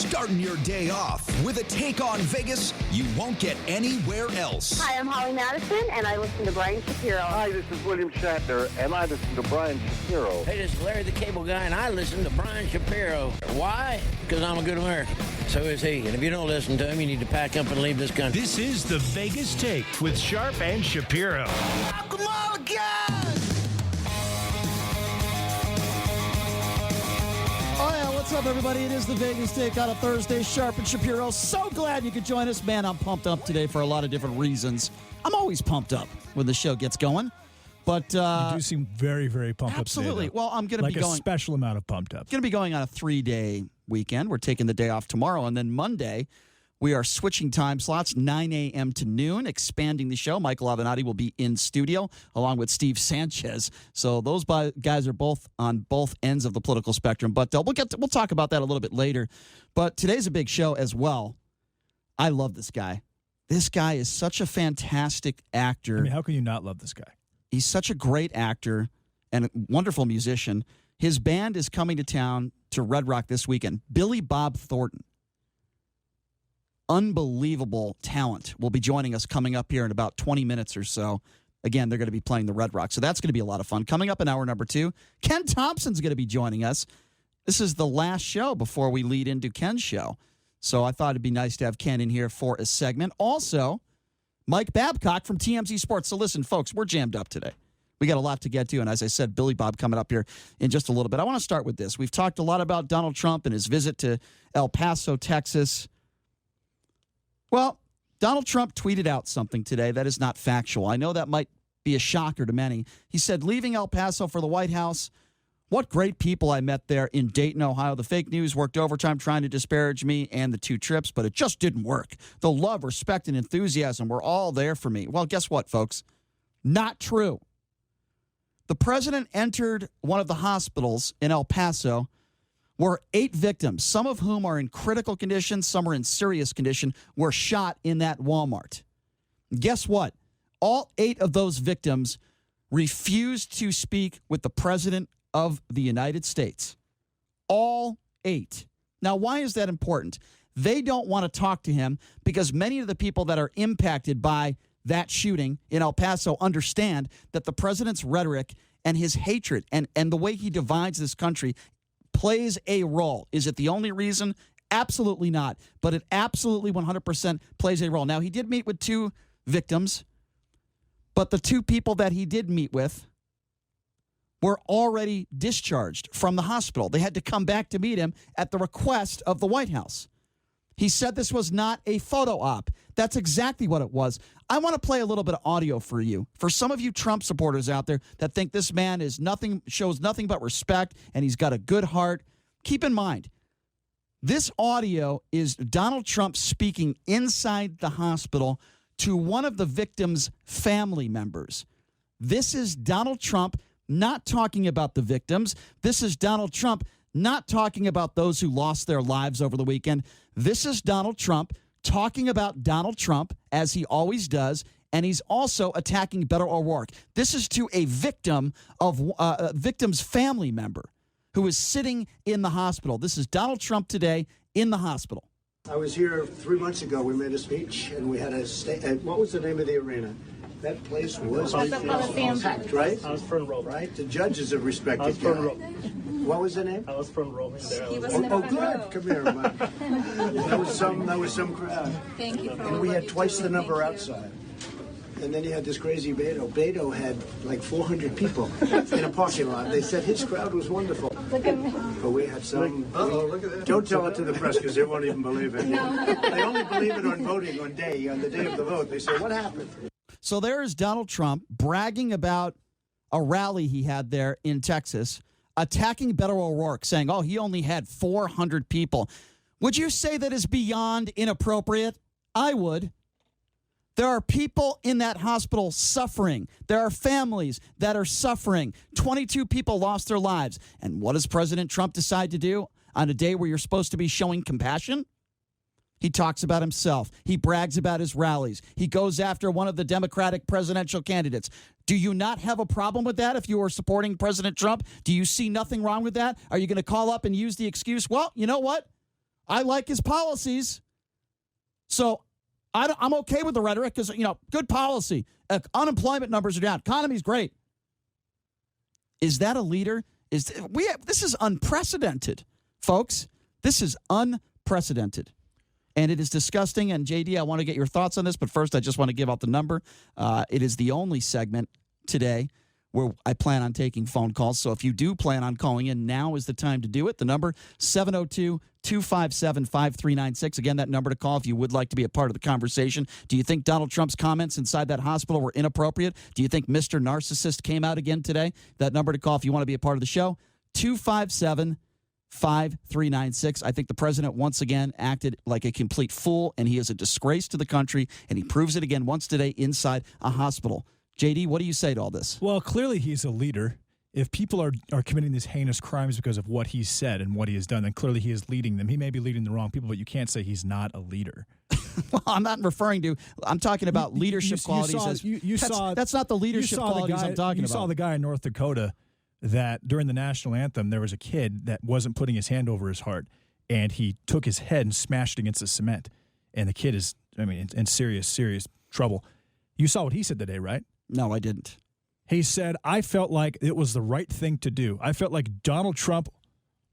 Starting your day off with a take on Vegas you won't get anywhere else. Hi, I'm Holly Madison, and I listen to Brian Shapiro. Hi, this is William Shatner, and I listen to Brian Shapiro. Hey, this is Larry the Cable Guy, and I listen to Brian Shapiro. Why? Because I'm a good American. So is he. And if you don't listen to him, you need to pack up and leave this country. This is the Vegas Take with Sharp and Shapiro. Come on, guys! Oh, yeah, what's up, everybody? It is the Vegas Take on a Thursday. Sharp and Shapiro. So glad you could join us. Man, I'm pumped up today for a lot of different reasons. I'm always pumped up when the show gets going. But you do seem very, very pumped absolutely. up today, Well, I'm going to be going. Like a special amount of pumped up. Going to be going on a 3-day weekend. We're taking the day off tomorrow. And then Monday, we are switching time slots, 9 a.m. to noon, expanding the show. Michael Avenatti will be in studio along with Steve Sanchez. So those guys are both on both ends of the political spectrum. But we'll talk about that a little bit later. But today's a big show as well. I love this guy. This guy is such a fantastic actor. I mean, how can you not love this guy? He's such a great actor and a wonderful musician. His band is coming to town to Red Rock this weekend. Billy Bob Thornton. Unbelievable talent will be joining us coming up here in about 20 minutes or so. Again, they're going to be playing the Red Rock, so that's going to be a lot of fun. Coming up in hour number 2, Ken Thompson's going to be joining us. This is the last show before we lead into Ken's show, so I thought it'd be nice to have Ken in here for a segment. Also, Mike Babcock from TMZ Sports. So listen, folks, we're jammed up today. We got a lot to get to, and as I said, Billy Bob coming up here in just a little bit. I want to start with this. We've talked a lot about Donald Trump and his visit to El Paso, Texas. Well, Donald Trump tweeted out something today that is not factual. I know that might be a shocker to many. He said, leaving El Paso for the White House, what great people I met there in Dayton, Ohio. The fake news worked overtime trying to disparage me and the 2 trips, but it just didn't work. The love, respect, and enthusiasm were all there for me. Well, guess what, folks? Not true. The president entered one of the hospitals in El Paso where 8 victims, some of whom are in critical condition, some are in serious condition, were shot in that Walmart. Guess what? All 8 of those victims refused to speak with the president of the United States. All 8. Now, why is that important? They don't want to talk to him because many of the people that are impacted by that shooting in El Paso understand that the president's rhetoric and his hatred and the way he divides this country plays a role. Is it the only reason? Absolutely not. But it absolutely 100% plays a role. Now, he did meet with 2 victims, but the 2 people that he did meet with were already discharged from the hospital. They had to come back to meet him at the request of the White House. He said this was not a photo op. That's exactly what it was. I want to play a little bit of audio for you. For some of you Trump supporters out there that think this man shows nothing but respect and he's got a good heart, keep in mind, this audio is Donald Trump speaking inside the hospital to one of the victims' family members. This is Donald Trump not talking about the victims. This is Donald Trump not talking about those who lost their lives over the weekend. This is Donald Trump talking about Donald Trump, as he always does, and he's also attacking Beto O'Rourke. This is to a victim of a victim's family member who is sitting in the hospital. This is Donald Trump today in the hospital. I was here 3 months ago. We made a speech, and we had a what was the name of the arena? That place was packed, right? I was front row. Right? The judges have respected I was front row. What was the name? I was front row. Oh, good. Come here, Mike. That was some crowd. Thank you. And we had twice the number outside. And then you had this crazy Beto. Beto had like 400 people in a parking lot. They said his crowd was wonderful. Look at me. But we had some. Look at that. Don't tell it to the press because they won't even believe it. No. They only believe it on voting on the day of the vote. They say, what happened? So there is Donald Trump bragging about a rally he had there in Texas, attacking Beto O'Rourke, saying, oh, he only had 400 people. Would you say that is beyond inappropriate? I would. There are people in that hospital suffering. There are families that are suffering. 22 people lost their lives. And what does President Trump decide to do on a day where you're supposed to be showing compassion? He talks about himself. He brags about his rallies. He goes after one of the Democratic presidential candidates. Do you not have a problem with that if you are supporting President Trump? Do you see nothing wrong with that? Are you going to call up and use the excuse, well, you know what? I like his policies. So I'm okay with the rhetoric because, good policy. Unemployment numbers are down. Economy's great. Is that a leader? This is unprecedented, folks. This is unprecedented. And it is disgusting. And, JD, I want to get your thoughts on this. But first, I just want to give out the number. It is the only segment today where I plan on taking phone calls. So if you do plan on calling in, now is the time to do it. The number, 702-257-5396. Again, that number to call if you would like to be a part of the conversation. Do you think Donald Trump's comments inside that hospital were inappropriate? Do you think Mr. Narcissist came out again today? That number to call if you want to be a part of the show, 257-5396. I think the president once again acted like a complete fool, and he is a disgrace to the country, and he proves it again once today inside a hospital. JD, what do you say to all this? Well, clearly he's a leader. If people are committing these heinous crimes because of what he said and what he has done, then clearly he is leading them. He may be leading the wrong people, but you can't say he's not a leader. Well, I'm not referring to – I'm talking about leadership qualities. That's not the leadership qualities I'm talking about. You saw the guy in North Dakota that during the national anthem there was a kid that wasn't putting his hand over his heart, and he took his head and smashed it against the cement. And the kid is, in serious, serious trouble. You saw what he said today, right? No, I didn't. He said, I felt like it was the right thing to do. I felt like Donald Trump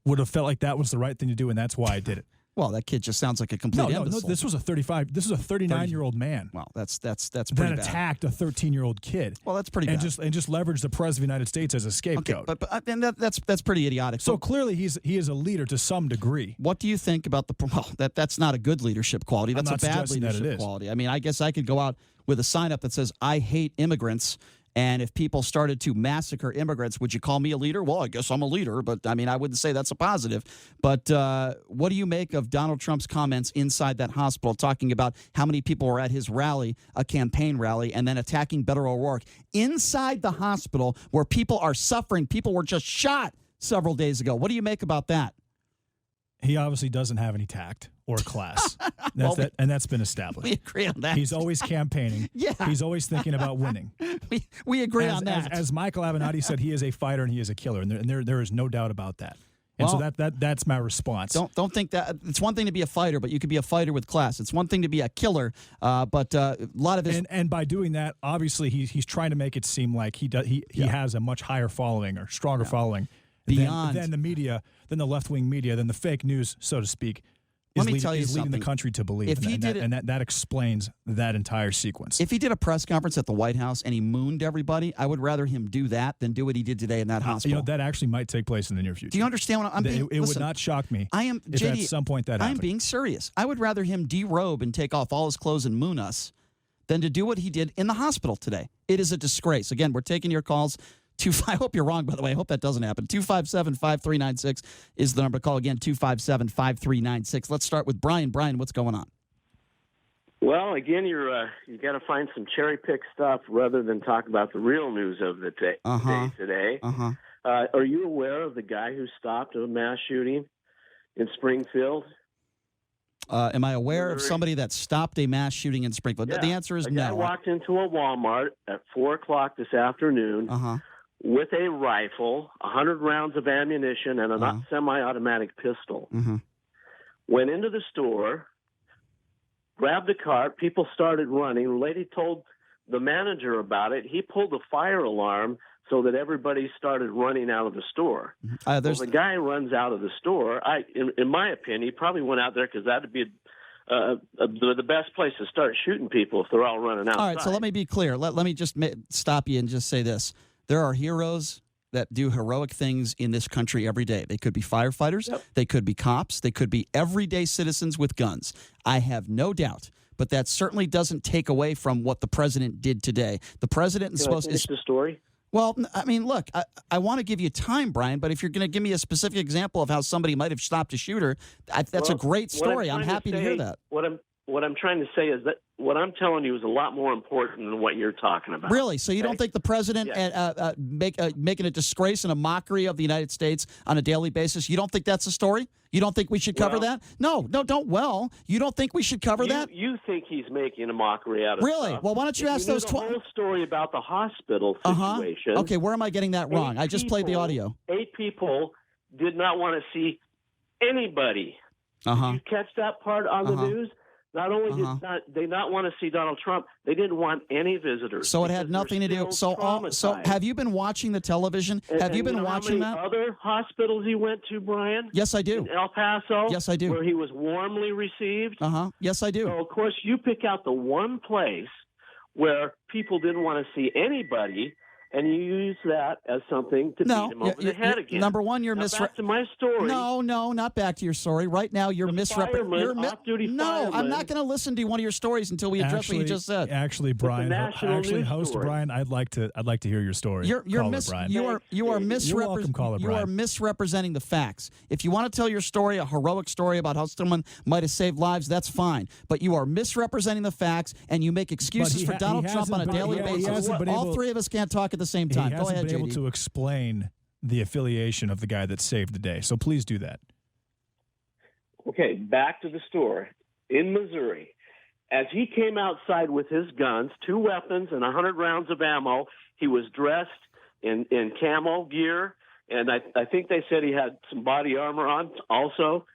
would have felt like that was the right thing to do, and that's why I did it. Well, that kid just sounds like a complete imbecile. No, this was a 39-year-old man. Well, that's pretty that bad. attacked a 13-year-old kid. Well, that's pretty bad. And just leveraged the president of the United States as a scapegoat. Okay, but that's pretty idiotic. So clearly he is a leader to some degree. What do you think about that's not a good leadership quality. That's a bad leadership quality. I guess I could go out with a sign up that says I hate immigrants. And if people started to massacre immigrants, would you call me a leader? Well, I guess I'm a leader, but I wouldn't say that's a positive. But what do you make of Donald Trump's comments inside that hospital talking about how many people were at his rally, a campaign rally, and then attacking Beto O'Rourke inside the hospital where people are suffering? People were just shot several days ago. What do you make about that? He obviously doesn't have any tact or class. And that's been established. We agree on that. He's always campaiigning. Yeah. He's always thinking about winning. We agree on that. As Michael Avenatti said, he is a fighter and he is a killer, and there is no doubt about that. And so that's my response. Don't think that it's one thing to be a fighter, but you could be a fighter with class. It's one thing to be a killer, but a lot of his and by doing that, obviously he's trying to make it seem like he has a much higher following or stronger following than the media, than the left-wing media, than the fake news, so to speak. Is leading the country to believe, and that explains that entire sequence. If he did a press conference at the White House and he mooned everybody, I would rather him do that than do what he did today in that hospital. That actually might take place in the near future. Do you understand what I'm being? It would not shock me. If at some point that happened. I'm being serious. I would rather him derobe and take off all his clothes and moon us than to do what he did in the hospital today. It is a disgrace. Again, we're taking your calls. I hope you're wrong, by the way. I hope that doesn't happen. 257-5396 is the number to call. Again, 257-5396. Let's start with Brian. Brian, what's going on? Well, again, you got to find some cherry pick stuff rather than talk about the real news of the day today. Are you aware of the guy who stopped a mass shooting in Springfield? Am I aware of somebody that stopped a mass shooting in Springfield? Yeah. The answer is a no. guy walked into a Walmart at 4 o'clock this afternoon with a rifle, 100 rounds of ammunition, and a semi-automatic pistol. Went into the store, grabbed the cart. People started running. The lady told the manager about it. He pulled the fire alarm so that everybody started running out of the store. The guy runs out of the store. In my opinion, he probably went out there because that would be the best place to start shooting people if they're all running outside. All right, so let me be clear. Let me just stop you and just say this. There are heroes that do heroic things in this country every day. They could be firefighters. Yep. They could be cops. They could be everyday citizens with guns. I have no doubt. But that certainly doesn't take away from what the president did today. The president is supposed to finish the story. Well, look, I want to give you time, Brian, but if you're going to give me a specific example of how somebody might have stopped a shooter, that's a great story. I'm happy to hear that. What I'm trying to say is that what I'm telling you is a lot more important than what you're talking about. Really? So you don't think the president making a disgrace and a mockery of the United States on a daily basis, you don't think that's a story? You don't think we should cover that? No, don't. You don't think we should cover that? You think he's making a mockery out of Really? stuff. Well, why don't you ask those the whole story about the hospital situation. Okay, where am I getting that wrong? I just played the audio. 8 people did not want to see anybody Did you catch that part on the news? Not only did they not want to see Donald Trump, they didn't want any visitors. So it had nothing to do. So have you been watching the television? Have you been watching that? Other hospitals he went to, Brian? Yes, I do. In El Paso? Yes, I do. Where he was warmly received? Yes, I do. So, of course, you pick out the one place where people didn't want to see anybody, and you use that as something to beat him over the head again. Number one, you're back to my story. No, not back to your story. Right now, you're misrepresenting. No, I'm not going to listen to one of your stories until we address what you just said. Actually, Brian, host Brian, I'd like to hear your story. You are misrepresenting the facts. If you want to tell your story, a heroic story about how someone might have saved lives, that's fine. But you are misrepresenting the facts, and you make excuses for Donald Trump on a daily basis. All three of us can't talk at the same time. Go ahead, JD. He hasn't been able to explain the affiliation of the guy that saved the day. So please do that. Okay, back to the story. In Missouri, as he came outside with his guns, 2 weapons and 100 rounds of ammo, he was dressed in camo gear, and I think they said he had some body armor on also.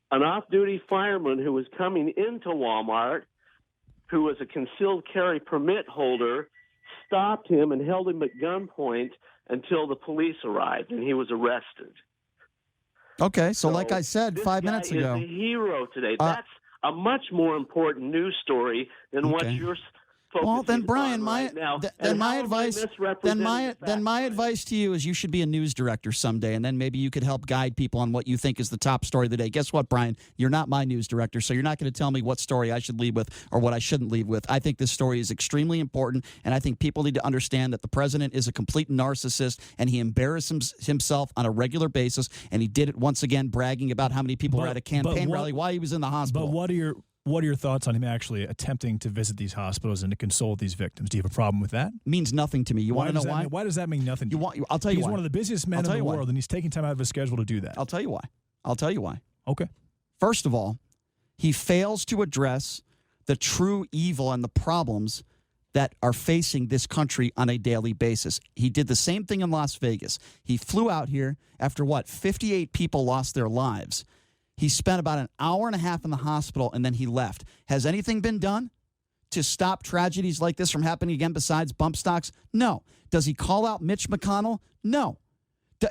An off-duty fireman who was coming into Walmart, who was a concealed carry permit holder, stopped him and held him at gunpoint until the police arrived, and he was arrested. Okay, so like I said 5 minutes ago, is a hero today. That's a much more important news story than what you're focusing well, then, Brian, on right now. Then my advice to you is you should be a news director someday, and then maybe you could help guide people on what you think is the top story of the day. Guess what, Brian? You're not my news director, so you're not going to tell me what story I should lead with or what I shouldn't lead with. I think this story is extremely important, and I think people need to understand that the president is a complete narcissist, and he embarrasses himself on a regular basis, and he did it once again, bragging about how many people were at a campaign rally while he was in the hospital. But what are your thoughts on him actually attempting to visit these hospitals and to console these victims? Do you have a problem with that? Means nothing to me. You want to know why? Why does that mean nothing to you? I'll tell you why. He's one of the busiest men in the world, and he's taking time out of his schedule to do that. I'll tell you why. Okay. First of all, he fails to address the true evil and the problems that are facing this country on a daily basis. He did the same thing in Las Vegas. He flew out here after 58 people lost their lives. He spent about an hour and a half in the hospital, and then he left. Has anything been done to stop tragedies like this from happening again besides bump stocks? No. Does he call out Mitch McConnell? No.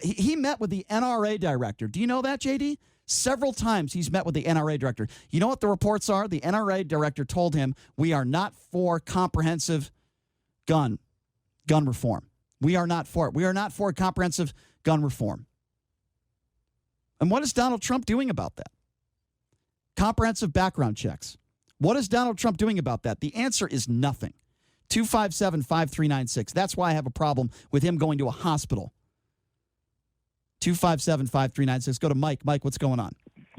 He met with the NRA director. Do you know that, JD? Several times he's met with the NRA director. You know what the reports are? The NRA director told him, we are not for comprehensive gun reform. We are not for it. We are not for comprehensive gun reform. And what is Donald Trump doing about that? Comprehensive background checks. What is Donald Trump doing about that? The answer is nothing. 257-5396. That's why I have a problem with him going to a hospital. 257-5396. Go to Mike. Mike, what's going on?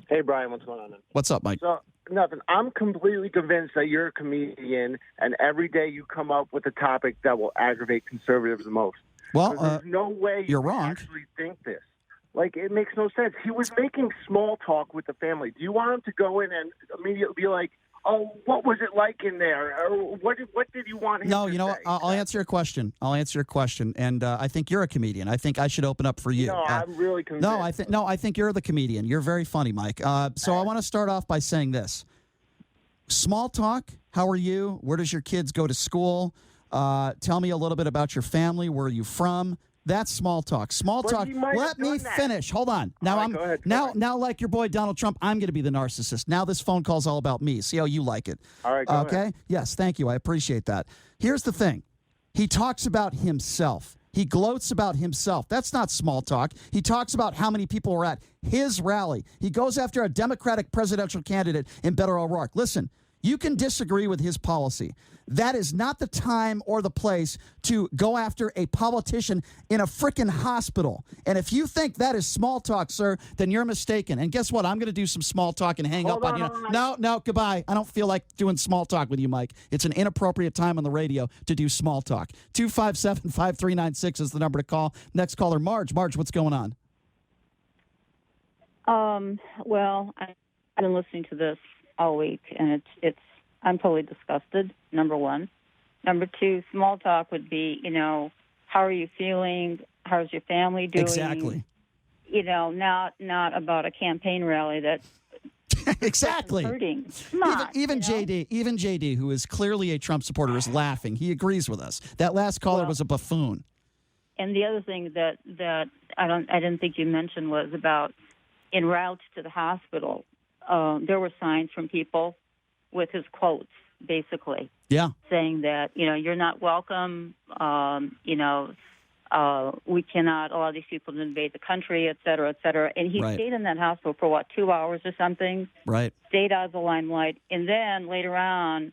Hey, Brian, what's going on? What's up, Mike? So, nothing. I'm completely convinced that you're a comedian, and every day you come up with a topic that will aggravate conservatives the most. Well, there's no way you're wrong. Actually think this. Like, it makes no sense. He was making small talk with the family. Do you want him to go in and immediately be like, oh, what was it like in there? Or what did you want him to say? No, you know what? I'll answer your question. And I think you're a comedian. I think I should open up for you. No, I'm really convinced. I think you're the comedian. You're very funny, Mike. So I want to start off by saying this. Small talk, how are you? Where does your kids go to school? Tell me a little bit about your family. Where are you from? That's small talk. Small talk. Let me finish. Hold on. Now go ahead. Now like your boy Donald Trump, I'm going to be the narcissist. Now this phone call's all about me. See how you like it. All right, go ahead. Yes, thank you. I appreciate that. Here's the thing. He talks about himself. He gloats about himself. That's not small talk. He talks about how many people were at his rally. He goes after a Democratic presidential candidate in Better O'Rourke. Listen, you can disagree with his policy. That is not the time or the place to go after a politician in a frickin' hospital. And if you think that is small talk, sir, then you're mistaken. And guess what? I'm going to do some small talk and hang up on you. No, goodbye. I don't feel like doing small talk with you, Mike. It's an inappropriate time on the radio to do small talk. 257-5396 is the number to call. Next caller, Marge. Marge, what's going on? Well, I've been listening to this all week, and I'm totally disgusted, number one. Number two, small talk would be, how are you feeling? How's your family doing? Exactly. Not about a campaign rally that Exactly. Hurting. Come on, even JD, who is clearly a Trump supporter, is laughing. He agrees with us. That last caller was a buffoon. And the other thing that I didn't think you mentioned was about en route to the hospital. There were signs from people with his quotes, basically. Yeah. Saying that, you're not welcome, we cannot allow these people to invade the country, et cetera, et cetera. And he stayed in that hospital for, 2 hours or something? Right. Stayed out of the limelight. And then later on,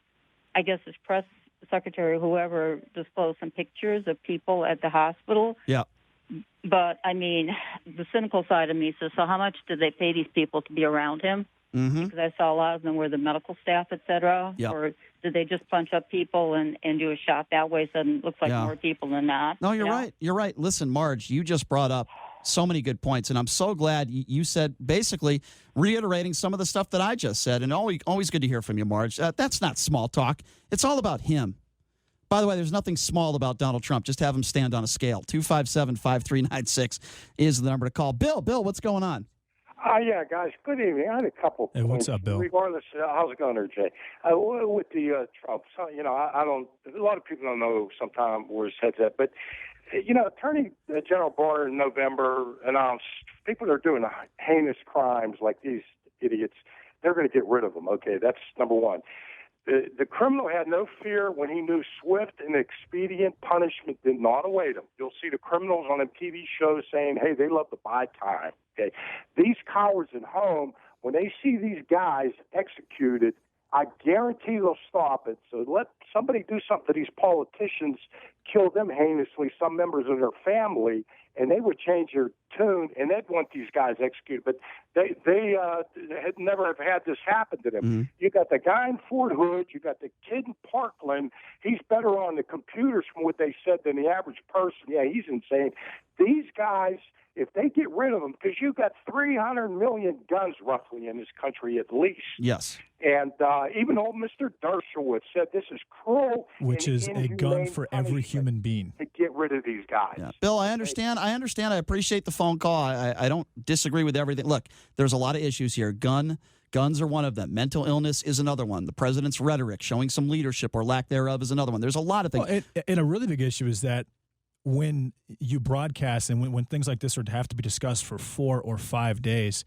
I guess his press secretary, whoever, disclosed some pictures of people at the hospital. Yeah. But, the cynical side of me says, so how much did they pay these people to be around him? Mm-hmm. Because I saw a lot of them were the medical staff, et cetera. Yep. Or did they just punch up people and do a shot that way so it looks like more people than not? No, you're right. You're right. Listen, Marge, you just brought up so many good points, and I'm so glad you said, basically reiterating some of the stuff that I just said, and always good to hear from you, Marge. That's not small talk. It's all about him. By the way, there's nothing small about Donald Trump. Just have him stand on a scale. 257-5396 is the number to call. Bill, what's going on? Yeah, guys, good evening. I had a couple Hey, what's up, Bill? Regardless, how's it going there, Jay? With the Trump, I don't, a lot of people don't know sometimes where his head's at, but, Attorney General Barr in November announced people that are doing heinous crimes like these idiots, they're going to get rid of them. Okay, that's number one. The criminal had no fear when he knew swift and expedient punishment did not await him. You'll see the criminals on them TV shows saying, hey, they love to buy time. Okay, these cowards at home, when they see these guys executed, I guarantee they'll stop it. So let somebody do something to these politicians, kill them heinously, some members of their family, and they would change their tune, and they'd want these guys executed. But they had never have had this happen to them. Mm-hmm. You got the guy in Fort Hood, you got the kid in Parkland. He's better on the computers from what they said than the average person. Yeah, he's insane. These guys, if they get rid of them, because you've got 300 million guns roughly in this country at least. Yes. And even old Mr. Dershowitz said this is cruel. Which is a gun for every human being. To get rid of these guys. Yeah. Bill, I understand. I appreciate the phone call. I don't disagree with everything. Look, there's a lot of issues here. Guns are one of them. Mental illness is another one. The president's rhetoric, showing some leadership or lack thereof, is another one. There's a lot of things. Well, and a really big issue is that when you broadcast and when things like this are to have to be discussed for 4 or 5 days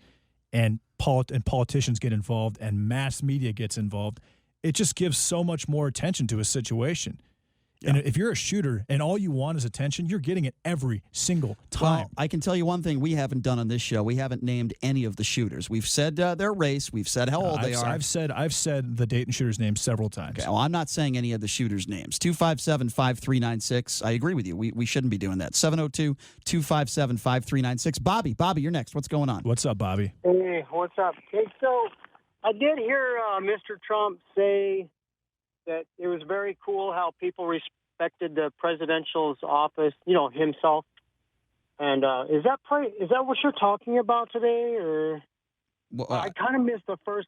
and politicians get involved and mass media gets involved, it just gives so much more attention to a situation. Yeah. And if you're a shooter and all you want is attention, you're getting it every single time. Well, I can tell you one thing we haven't done on this show. We haven't named any of the shooters. We've said their race. We've said how old they are. I've said the Dayton shooter's name several times. Okay, well, I'm not saying any of the shooters' names. 257-5396. I agree with you. We shouldn't be doing that. 702-257-5396. Bobby, you're next. What's going on? What's up, Bobby? Hey, what's up? Okay, so I did hear Mr. Trump say that it was very cool how people respected the presidential's office, himself. And is that what you're talking about today, or? Well, I kind of missed the first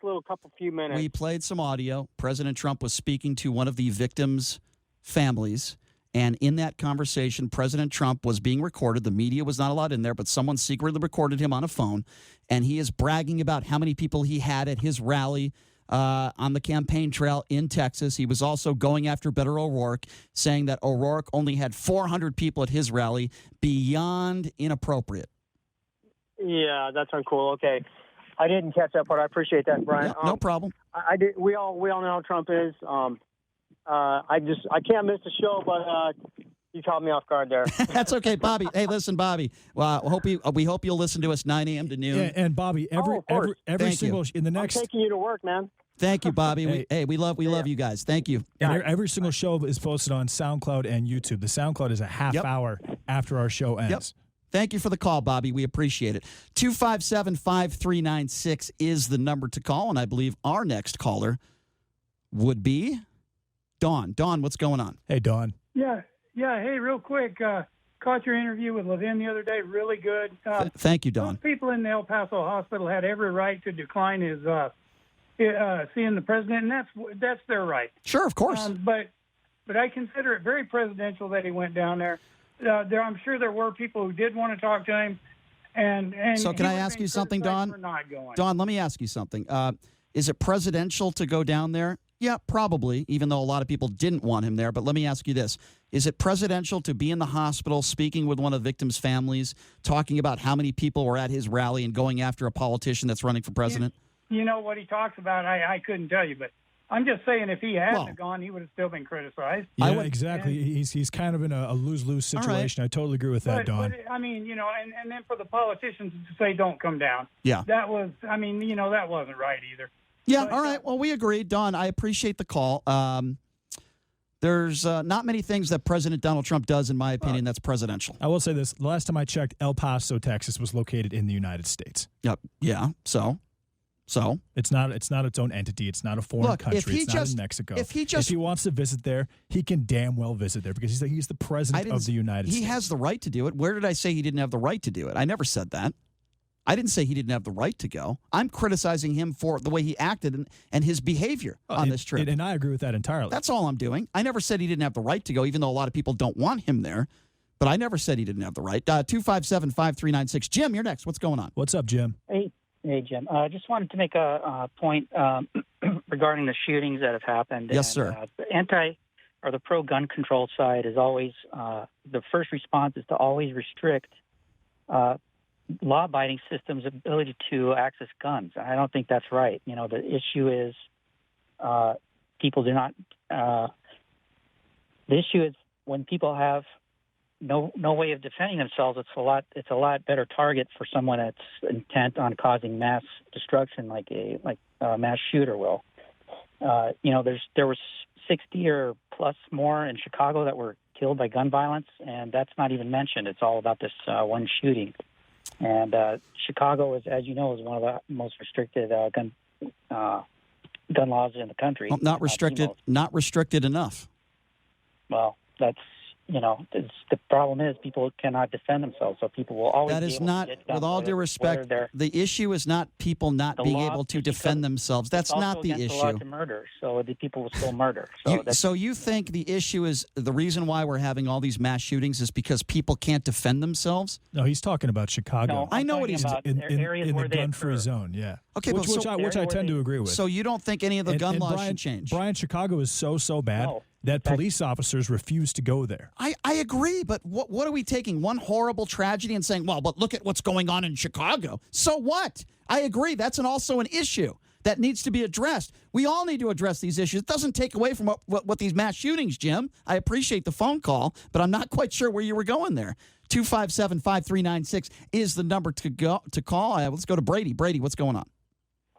few minutes. We played some audio. President Trump was speaking to one of the victims' families, and in that conversation, President Trump was being recorded. The media was not allowed in there, but someone secretly recorded him on a phone, and he is bragging about how many people he had at his rally on the campaign trail in Texas. He was also going after Better O'Rourke, saying that O'Rourke only had 400 people at his rally, beyond inappropriate. Yeah, that's uncool. Okay. I didn't catch that part. I appreciate that, Brian. Yeah, no problem. I did. We all know how Trump is. I can't miss the show, but you caught me off guard there. That's okay, Bobby. Hey, listen, Bobby. Well, we hope you'll listen to us 9 a.m. to noon. Yeah, and Bobby, every single in the next. I'm taking you to work, man. Thank you, Bobby. We love you guys. Thank you. And every single show is posted on SoundCloud and YouTube. The SoundCloud is a half hour after our show ends. Yep. Thank you for the call, Bobby. We appreciate it. 257-5396 is the number to call, and I believe our next caller would be Dawn. Dawn, what's going on? Hey, Dawn. Yeah. Hey, real quick. Caught your interview with Levin the other day. Really good. Thank you, Dawn. Those people in the El Paso hospital had every right to decline his seeing the president, and that's their right. Sure, of course. But I consider it very presidential that he went down there. I'm sure there were people who did want to talk to him. And so can I ask you something, Dawn? for not going. Dawn, let me ask you something. Is it presidential to go down there? Yeah, probably, even though a lot of people didn't want him there. But let me ask you this. Is it presidential to be in the hospital, speaking with one of the victims' families, talking about how many people were at his rally and going after a politician that's running for president? You know what he talks about, I couldn't tell you, but I'm just saying if he hadn't gone, he would have still been criticized. Yeah, exactly. He's kind of in a lose-lose situation. Right. I totally agree with that, Don. But, I mean, and then for the politicians to say don't come down. Yeah. That was, that wasn't right either. Yeah, all right. Well, we agree. Don, I appreciate the call. There's not many things that President Donald Trump does, in my opinion, that's presidential. I will say this. The last time I checked, El Paso, Texas was located in the United States. Yep. Yeah, so? It's not its own entity. It's not a foreign country. It's not in Mexico. If he wants to visit there, he can damn well visit there because he's the president of the United States. He has the right to do it. Where did I say he didn't have the right to do it? I never said that. I didn't say he didn't have the right to go. I'm criticizing him for the way he acted and his behavior on this trip. And I agree with that entirely. That's all I'm doing. I never said he didn't have the right to go, even though a lot of people don't want him there. But I never said he didn't have the right. 257-5396. Jim, you're next. What's going on? What's up, Jim? Hey, Jim. I just wanted to make a point regarding the shootings that have happened. Yes, sir. The pro-gun control side is always, the first response is to always restrict law-abiding systems' ability to access guns. I don't think that's right. The issue is people do not. The issue is when people have no way of defending themselves. It's a lot better target for someone that's intent on causing mass destruction, like a mass shooter will. There was 60 or plus more in Chicago that were killed by gun violence, and that's not even mentioned. It's all about this one shooting. And Chicago, as you know, is one of the most restricted gun laws in the country. Well, not restricted enough. Well, that's the problem is people cannot defend themselves, so people will always. That is not, with all due respect, the issue is not people not being able to defend themselves. That's not the issue. It's also against the law to murder, so the people will still murder. So you think the issue is the reason why we're having all these mass shootings is because people can't defend themselves? No, he's talking about Chicago. No, I know what he's in the gun-free zone. Yeah. Okay, which I tend to agree with. So you don't think any of the gun laws should change? Brian, Chicago is so bad. No. That police officers refuse to go there. I agree, but what are we taking? One horrible tragedy and saying, well, but look at what's going on in Chicago. So what? I agree. That's also an issue that needs to be addressed. We all need to address these issues. It doesn't take away from what these mass shootings, Jim. I appreciate the phone call, but I'm not quite sure where you were going there. 257-5396 is the number to call. Let's go to Brady. Brady, what's going on?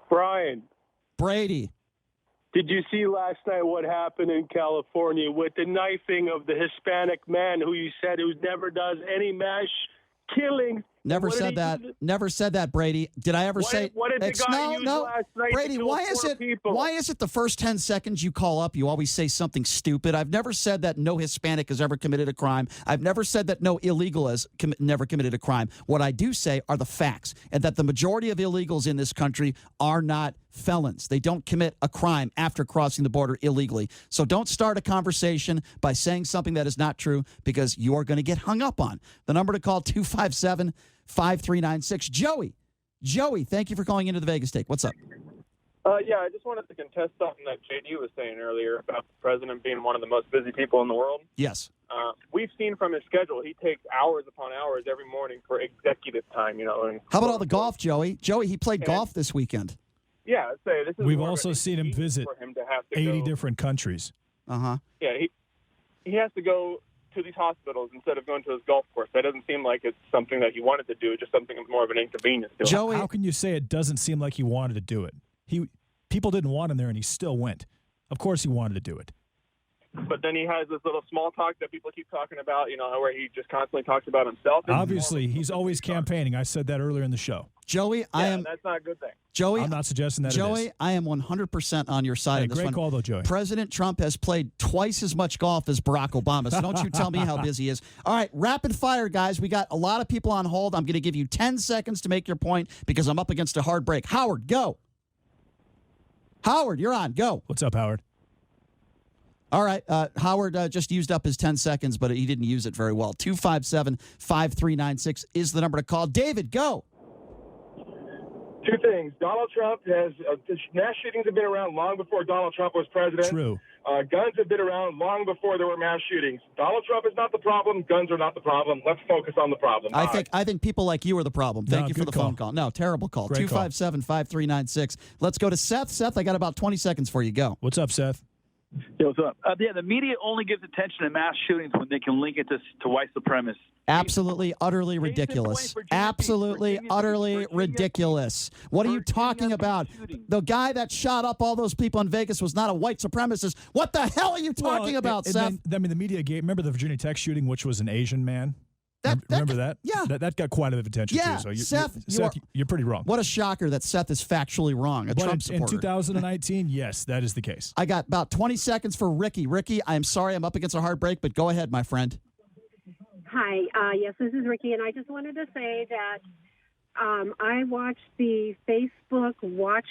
Brian. Brady. Did you see last night what happened in California with the knifing of the Hispanic man who you said who never does any mass killing? Never said that. Never said that, Brady. Did I ever say? What did the guy use last night? Brady, why is it the first 10 seconds you call up, you always say something stupid? I've never said that no Hispanic has ever committed a crime. I've never said that no illegal has never committed a crime. What I do say are the facts, and that the majority of illegals in this country are not felons. They don't commit a crime after crossing the border illegally. So don't start a conversation by saying something that is not true, because you're going to get hung up on. The number to call, 257-5396. Joey, thank you for calling into the Vegas Take. What's up? Yeah, I just wanted to contest something that JD was saying earlier about the president being one of the most busy people in the world. Yes. We've seen from his schedule, he takes hours upon hours every morning for executive time, And how about all the golf, Joey? Joey, he played golf this weekend. Yeah, I'd say this is. We've also seen him visit 80 different countries. Uh-huh. Yeah, he has to go to these hospitals instead of going to his golf course. That doesn't seem like it's something that he wanted to do. It's just something that's more of an inconvenience to him. Joey, how can you say it doesn't seem like he wanted to do it? People didn't want him there, and he still went. Of course he wanted to do it. But then he has this little small talk that people keep talking about, where he just constantly talks about himself. Obviously, he's always campaigning. I said that earlier in the show. Joey, that's not a good thing. Joey, I'm not suggesting that Joey, it is. I am 100% on your side of this great one. Call, though, Joey. President Trump has played twice as much golf as Barack Obama, so don't you tell me how busy he is. All right, rapid fire, guys. We got a lot of people on hold. I'm going to give you 10 seconds to make your point because I'm up against a hard break. Howard, go. Howard, you're on. Go. What's up, Howard? All right, Howard just used up his 10 seconds, but he didn't use it very well. 257-5396 is the number to call. David, go. Two things. Donald Trump mass shootings have been around long before Donald Trump was president. True. Guns have been around long before there were mass shootings. Donald Trump is not the problem. Guns are not the problem. Let's focus on the problem. I think people like you are the problem. Thank you for the phone call. No, terrible call. 257-5396. Let's go to Seth. Seth, I got about 20 seconds for you. Go. What's up, Seth? Yo, what's up? The media only gives attention to mass shootings when they can link it to white supremacists. Absolutely, utterly ridiculous. Absolutely, utterly ridiculous. What are you talking about? The guy that shot up all those people in Vegas was not a white supremacist. What the hell are you talking about, Seth? The media remember the Virginia Tech shooting, which was an Asian man? Remember that? Yeah. That got quite a bit of attention, yeah. too. So Seth, you're pretty wrong. What a shocker that Seth is factually wrong, a Trump supporter. In 2019, yes, that is the case. I got about 20 seconds for Ricky. Ricky, I'm sorry I'm up against a hard break, but go ahead, my friend. Hi. Yes, this is Ricky, and I just wanted to say that I watched the Facebook watch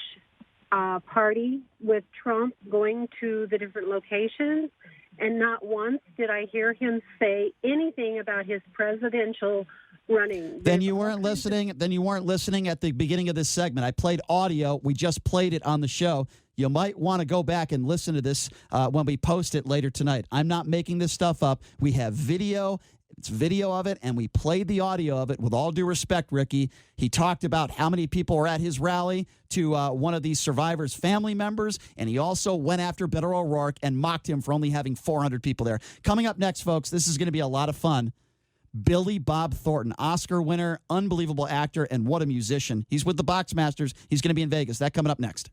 party with Trump going to the different locations, and not once did I hear him say anything about his presidential running. Then you weren't listening. Then you weren't listening at the beginning of this segment. I played audio. We just played it on the show. You might want to go back and listen to this when we post it later tonight. I'm not making this stuff up. We have video. It's video of it, and we played the audio of it. With all due respect, Ricky, he talked about how many people were at his rally to one of these survivors' family members, and he also went after Beto O'Rourke and mocked him for only having 400 people there. Coming up next, folks, this is going to be a lot of fun. Billy Bob Thornton, Oscar winner, unbelievable actor, and what a musician. He's with the Boxmasters. He's going to be in Vegas. That coming up next.